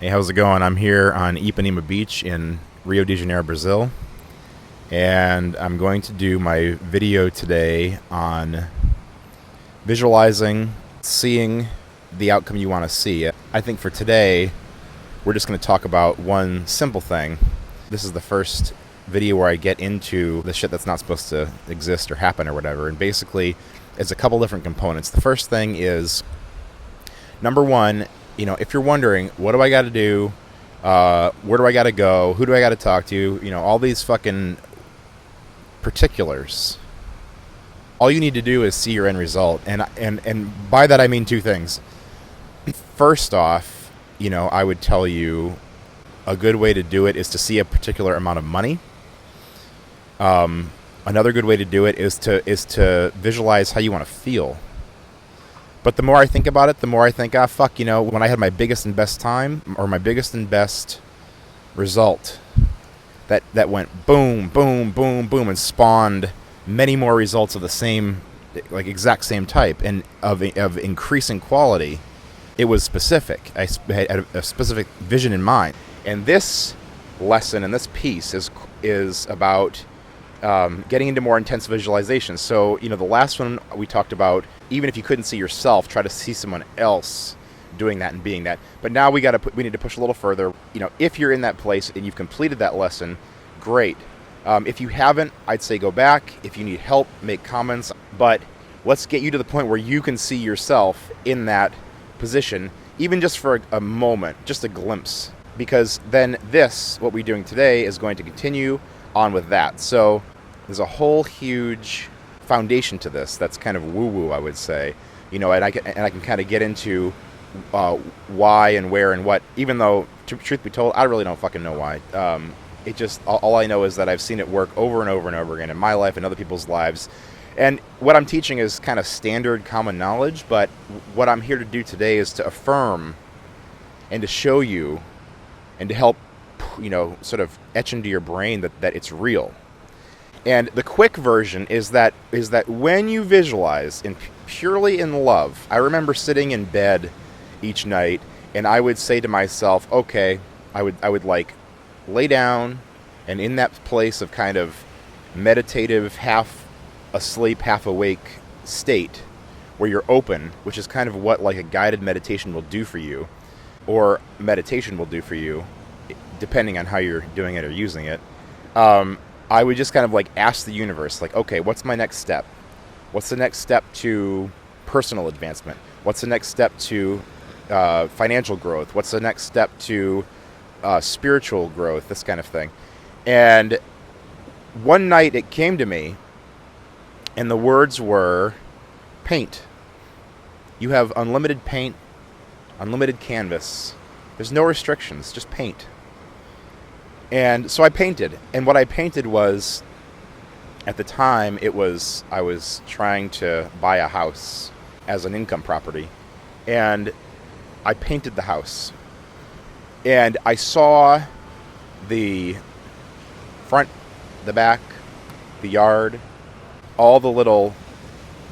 Hey, how's it going? I'm here on Ipanema Beach in Rio de Janeiro, Brazil, and I'm going to do my video today on visualizing, seeing the outcome you want to see. I think for today, we're just going to talk about one simple thing. This is the first video where I get into the shit that's not supposed to exist or happen or whatever, and basically, it's a couple different components. The first thing is, number one, if you're wondering, what do I got to do? Where do I got to go? Who do I got to talk to? All these fucking particulars. All you need to do is see your end result. And by that I mean two things. First off, I would tell you a good way to do it is to see a particular amount of money. Another good way to do it is to visualize how you want to feel. But the more I think about it, the more I think, when I had my biggest and best time, or my biggest and best result, that went boom, boom, boom, boom, and spawned many more results of the same, like exact same type, and of increasing quality. It was specific. I had a specific vision in mind. And this lesson and this piece is about getting into more intense visualization. So, the last one we talked about, even if you couldn't see yourself, try to see someone else doing that and being that. But now we need to push a little further. If you're in that place and you've completed that lesson, great. If you haven't, I'd say go back. If you need help, make comments. But let's get you to the point where you can see yourself in that position, even just for a moment, just a glimpse. Because then what we're doing today is going to continue on with that. So there's a whole huge foundation to this that's kind of woo-woo, I would say, and I can kind of get into why and where and what, even though, truth be told, I really don't fucking know why. It just, all I know is that I've seen it work over and over and over again in my life and other people's lives. And what I'm teaching is kind of standard common knowledge, but what I'm here to do today is to affirm and to show you and to help, sort of etch into your brain that it's real. And the quick version is that when you visualize purely in love, I remember sitting in bed each night and I would say to myself, okay, I would like lay down, and in that place of kind of meditative, half asleep, half awake state where you're open, which is kind of what like a guided meditation will do for you, or meditation will do for you, depending on how you're doing it or using it. I would just kind of like ask the universe, like, okay, what's my next step? What's the next step to personal advancement? What's the next step to financial growth? What's the next step to spiritual growth? This kind of thing. And one night it came to me, and the words were, paint. You have unlimited paint, unlimited canvas. There's no restrictions, just paint. And so I painted, and what I painted was, at the time, I was trying to buy a house as an income property, and I painted the house. And I saw the front, the back, the yard, all the little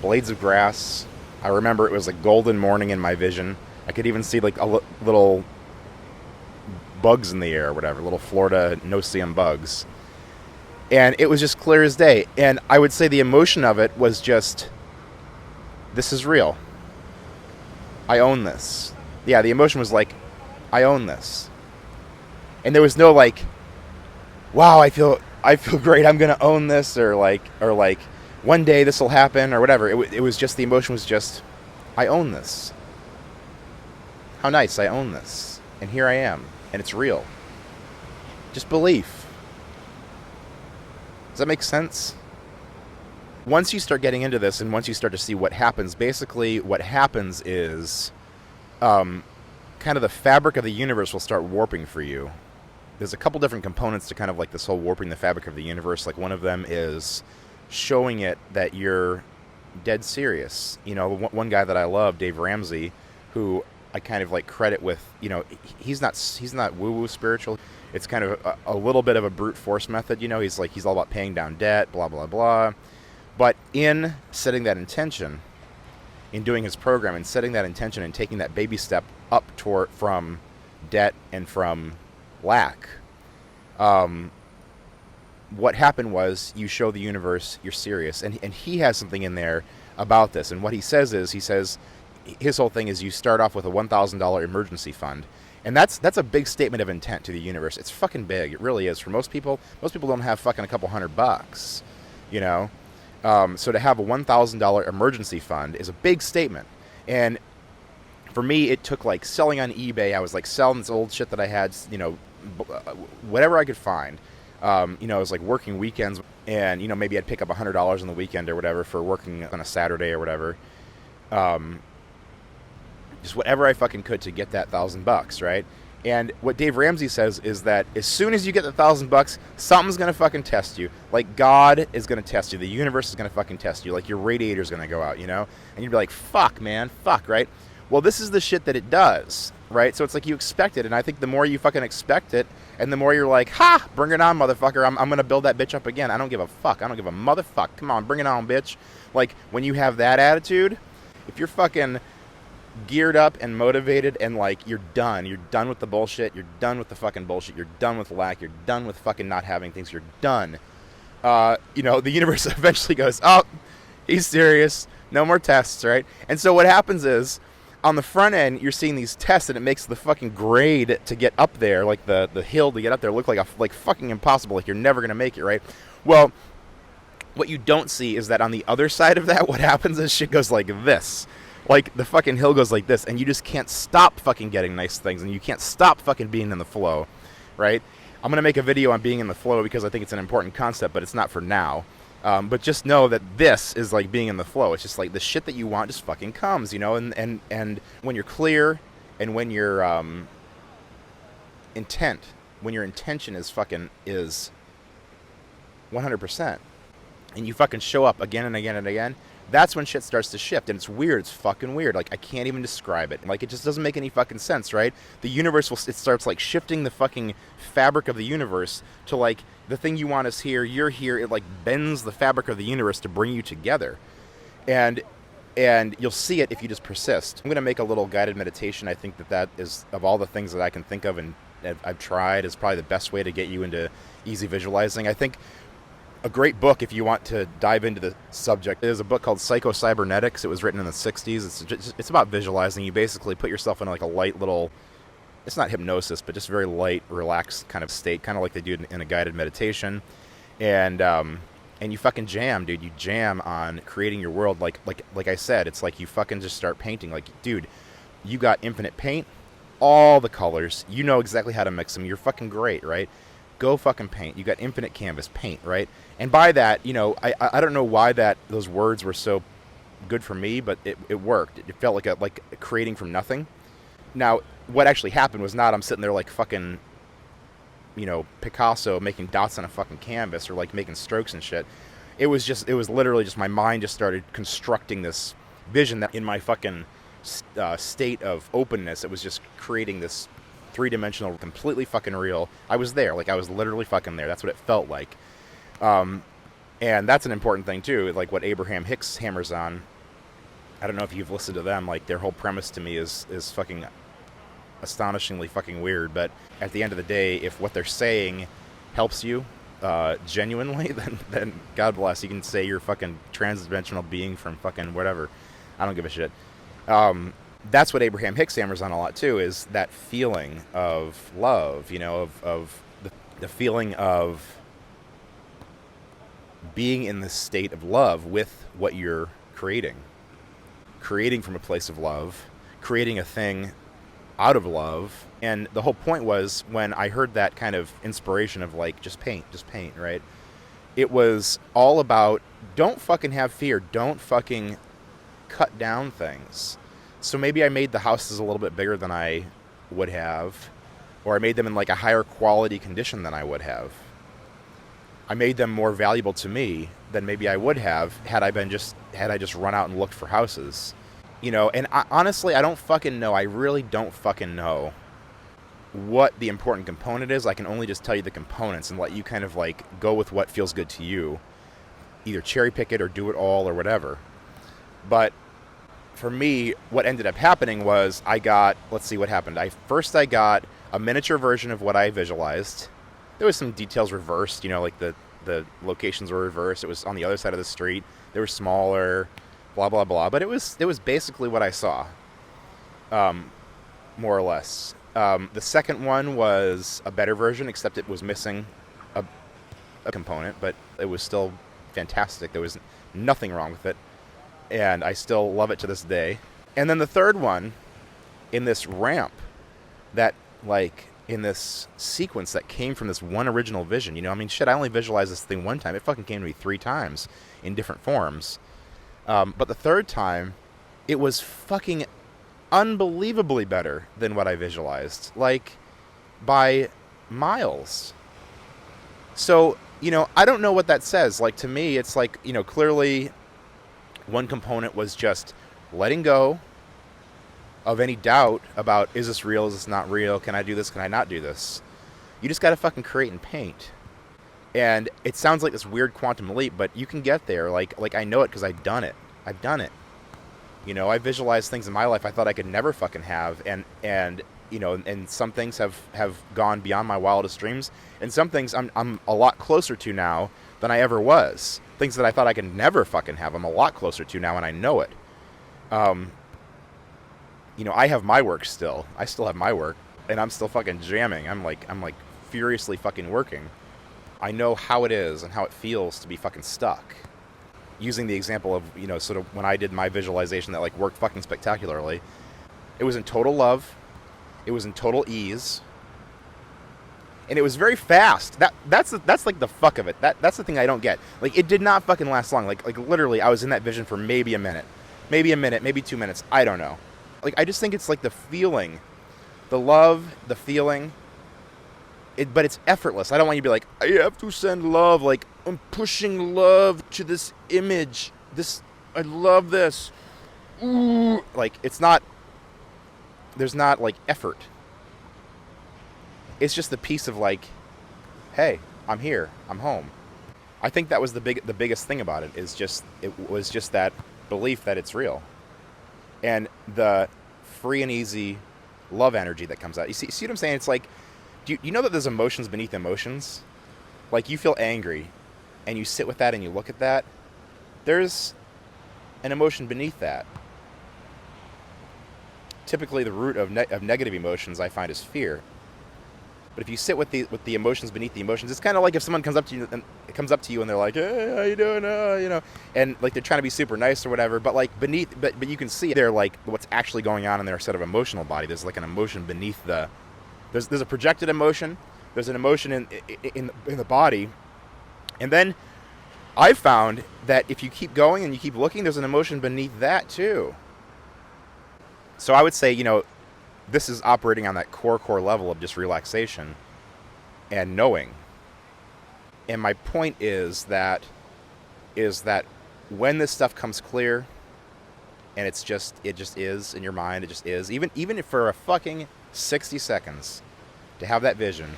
blades of grass. I remember it was a golden morning in my vision. I could even see like a little bugs in the air or whatever, little Florida no-see-em bugs. And it was just clear as day. And I would say the emotion of it was just, this is real. I own this. Yeah, the emotion was like, I own this. And there was no like, wow, I feel great, I'm going to own this, or like one day this will happen or whatever. It was just, the emotion was just, I own this. How nice, I own this. And here I am. And it's real. Just belief. Does that make sense? Once you start getting into this, and once you start to see what happens, basically what happens is kind of the fabric of the universe will start warping for you. There's a couple different components to kind of like this whole warping the fabric of the universe. Like one of them is showing it that you're dead serious. One guy that I love, Dave Ramsey, who I kind of like credit with, he's not woo-woo spiritual. It's kind of a little bit of a brute force method, he's all about paying down debt, blah, blah, blah. But in setting that intention, in doing his program and setting that intention and taking that baby step up from debt and from lack. What happened was you show the universe you're serious, and he has something in there about this. And what he says is, his whole thing is you start off with a $1,000 emergency fund, and that's a big statement of intent to the universe. It's fucking big. It really is. For most people don't have fucking a couple $100, you know. So to have a $1,000 emergency fund is a big statement. And for me, it took like selling on eBay. I was like selling this old shit that I had, you know, whatever I could find. You know, it was like working weekends, and, you know, maybe I'd pick up $100 on the weekend or whatever for working on a Saturday or whatever. Just whatever I fucking could to get that $1,000, right? And what Dave Ramsey says is that as soon as you get the $1,000, something's gonna fucking test you. Like God is gonna test you. The universe is gonna fucking test you. Like your radiator's gonna go out, you know? And you'd be like, fuck, man, fuck, right? Well, this is the shit that it does, right? So it's like you expect it, and I think the more you fucking expect it, and the more you're like, ha, bring it on, motherfucker, I'm gonna build that bitch up again. I don't give a fuck. I don't give a motherfuck. Come on, bring it on, bitch. Like, when you have that attitude, if you're fucking geared up and motivated and like you're done with the bullshit, you're done with the fucking bullshit, you're done with lack, you're done with fucking not having things, you're done. You know, the universe eventually goes, oh, he's serious, no more tests, right? And so what happens is, on the front end, you're seeing these tests, and it makes the fucking grade to get up there, like the hill to get up there, look like fucking impossible, like you're never gonna make it, right? Well, what you don't see is that on the other side of that, what happens is shit goes like this. Like, the fucking hill goes like this, and you just can't stop fucking getting nice things, and you can't stop fucking being in the flow, right? I'm going to make a video on being in the flow because I think it's an important concept, but it's not for now. But just know that this is like being in the flow. It's just like the shit that you want just fucking comes, you know? And when you're clear, and when your when your intention is 100%, and you fucking show up again and again and again, that's when shit starts to shift. And it's weird. It's fucking weird. Like, I can't even describe it. Like, it just doesn't make any fucking sense, right? The universe it starts like shifting the fucking fabric of the universe to like, the thing you want is here, you're here. It like bends the fabric of the universe to bring you together. And you'll see it if you just persist. I'm going to make a little guided meditation. I think that is, of all the things that I can think of and I've tried, is probably the best way to get you into easy visualizing. I think a great book, if you want to dive into the subject, is a book called Psycho-Cybernetics. It was written in the 60s. It's about visualizing. You basically put yourself in like a light little, it's not hypnosis, but just very light, relaxed kind of state, kind of like they do in a guided meditation. And you fucking jam, dude. You jam on creating your world. Like I said, it's like you fucking just start painting. Like, dude, you got infinite paint, all the colors. You know exactly how to mix them. You're fucking great, right? Go fucking paint. You got infinite canvas, paint, right? And by that, you know, I don't know why those words were so good for me, but it worked. It felt like creating from nothing. Now, what actually happened was not I'm sitting there like fucking, you know, Picasso making dots on a fucking canvas or like making strokes and shit. It was literally just my mind just started constructing this vision that in my fucking state of openness, it was just creating this three-dimensional, completely fucking real. I was there. Like, I was literally fucking there. That's what it felt like. And that's an important thing, too. Like, what Abraham Hicks hammers on. I don't know if you've listened to them. Like, their whole premise to me is fucking astonishingly fucking weird. But at the end of the day, if what they're saying helps you genuinely, then God bless. You can say you're a fucking trans-dimensional being from fucking whatever. I don't give a shit. That's what Abraham Hicks hammers on a lot, too, is that feeling of love, you know, of the feeling of being in this state of love with what you're creating from a place of love, creating a thing out of love. And the whole point was, when I heard that kind of inspiration of like, just paint, right? It was all about, don't fucking have fear. Don't fucking cut down things. So maybe I made the houses a little bit bigger than I would have, or I made them in like a higher quality condition than I would have. I made them more valuable to me than maybe I would have had I just run out and looked for houses. You know, and honestly, I don't fucking know. I really don't fucking know what the important component is. I can only just tell you the components and let you kind of like go with what feels good to you. Either cherry pick it or do it all or whatever. But for me, what ended up happening was I got, let's see what happened. I got a miniature version of what I visualized. There was some details reversed, like the locations were reversed. It was on the other side of the street. They were smaller, blah, blah, blah. But it was basically what I saw, more or less. The second one was a better version, except it was missing a component, but it was still fantastic. There was nothing wrong with it. And I still love it to this day. And then the third one, in this ramp, that, in this sequence that came from this one original vision. I only visualized this thing one time. It fucking came to me 3 times in different forms. But the third time, it was fucking unbelievably better than what I visualized. By miles. So, I don't know what that says. To me, it's clearly one component was just letting go of any doubt about, is this real, is this not real, can I do this, can I not do this? You just gotta fucking create and paint. And it sounds like this weird quantum leap, but you can get there. I know it because I've done it. I visualized things in my life I thought I could never fucking have, and some things have gone beyond my wildest dreams, and some things I'm a lot closer to now than I ever was. Things that I thought I could never fucking have, I'm a lot closer to now, and I know it. I have my work still. I still have my work, and I'm still fucking jamming. I'm furiously fucking working. I know how it is and how it feels to be fucking stuck. Using the example of, sort of when I did my visualization that worked fucking spectacularly, it was in total love. It was in total ease. And it was very fast. That's the fuck of it. That's the thing I don't get. It did not fucking last long. Literally, I was in that vision for maybe a minute, maybe 2 minutes. I don't know. I just think it's the feeling, the love, the feeling. But it's effortless. I don't want you to be I have to send love. I'm pushing love to this image. I love this. Ooh. It's not. There's not effort. It's just the piece of hey, I'm here, I'm home. I think that was the biggest thing about it. It was just that belief that it's real, and the free and easy love energy that comes out. You see what I'm saying? It's do you know that there's emotions beneath emotions? You feel angry, and you sit with that and you look at that. There's an emotion beneath that. Typically, the root of negative emotions I find is fear. But if you sit with the emotions beneath the emotions, it's kind of like if someone comes up to you and they're like, "Hey, how you doing?" And they're trying to be super nice or whatever. But beneath, but you can see they're what's actually going on in their set of emotional body. There's an emotion beneath the. There's a projected emotion. There's an emotion in the body, and then I've found that if you keep going and you keep looking, there's an emotion beneath that too. So I would say, this is operating on that core level of just relaxation and knowing. And my point is that when this stuff comes clear, and it just is in your mind, it just is, even if for a fucking 60 seconds, to have that vision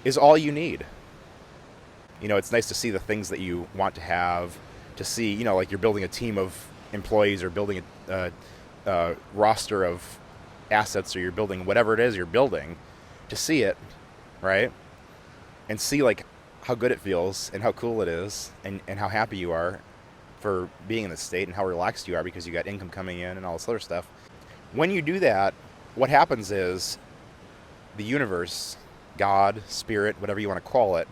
is all you need. It's nice to see the things that you want to have, to see, you're building a team of employees or building a roster of assets, or you're building whatever it is you're building, to see it, right? And see how good it feels and how cool it is and how happy you are for being in this state and how relaxed you are because you got income coming in and all this other stuff. When you do that, what happens is the universe, God, spirit, whatever you want to call it,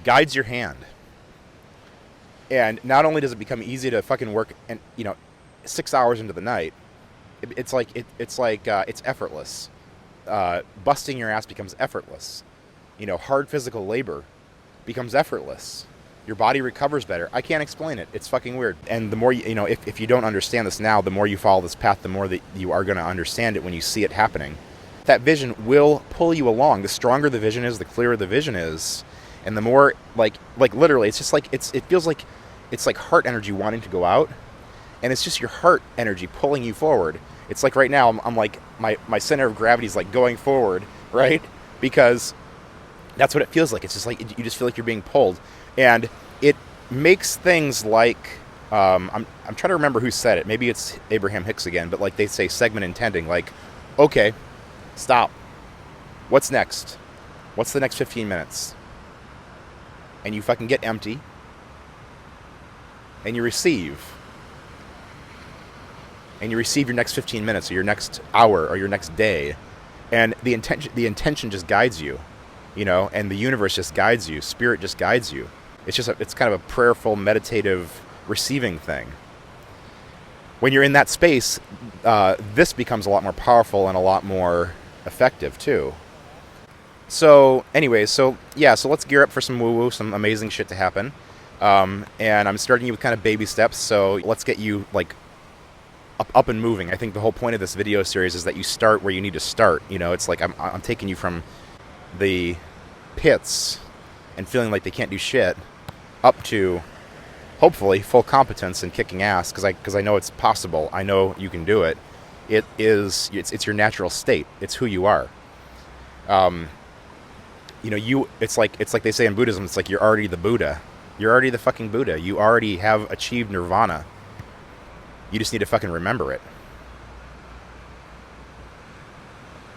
guides your hand. And not only does it become easy to fucking work and 6 hours into the night, it's effortless. Busting your ass becomes effortless. Hard physical labor becomes effortless. Your body recovers better. I can't explain it. It's fucking weird. And the more if you don't understand this now, the more you follow this path, the more that you are going to understand it when you see it happening. That vision will pull you along. The stronger the vision is, the clearer the vision is, and the more literally, it's just it feels like it's heart energy wanting to go out. And it's just your heart energy pulling you forward. It's right now, I'm my center of gravity is going forward, right? Because that's what it feels like. It's just you just feel like you're being pulled. And it makes things I'm trying to remember who said it. Maybe it's Abraham Hicks again, but like they say segment intending, like, okay, stop. What's next? What's the next 15 minutes? And you fucking get empty and you receive. And you receive your next 15 minutes or your next hour or your next day. And the intention just guides you, you know, and the universe just guides you. Spirit just guides you. It's kind of a prayerful, meditative, receiving thing. When you're in that space, this becomes a lot more powerful and a lot more effective too. So anyways, so let's gear up for some woo-woo, some amazing shit to happen. And I'm starting you with kind of baby steps, so let's get you like up and moving. I think the whole point of this video series is that you start where you need to start. You know, it's like I'm taking you from the pits and feeling like they can't do shit up to hopefully full competence and kicking ass, because I know it's possible. I know you can do it. It's your natural state. It's who you are. You know, it's like they say in Buddhism, it's like you're already the Buddha. You're already the fucking Buddha. You already have achieved nirvana. You just need to fucking remember it.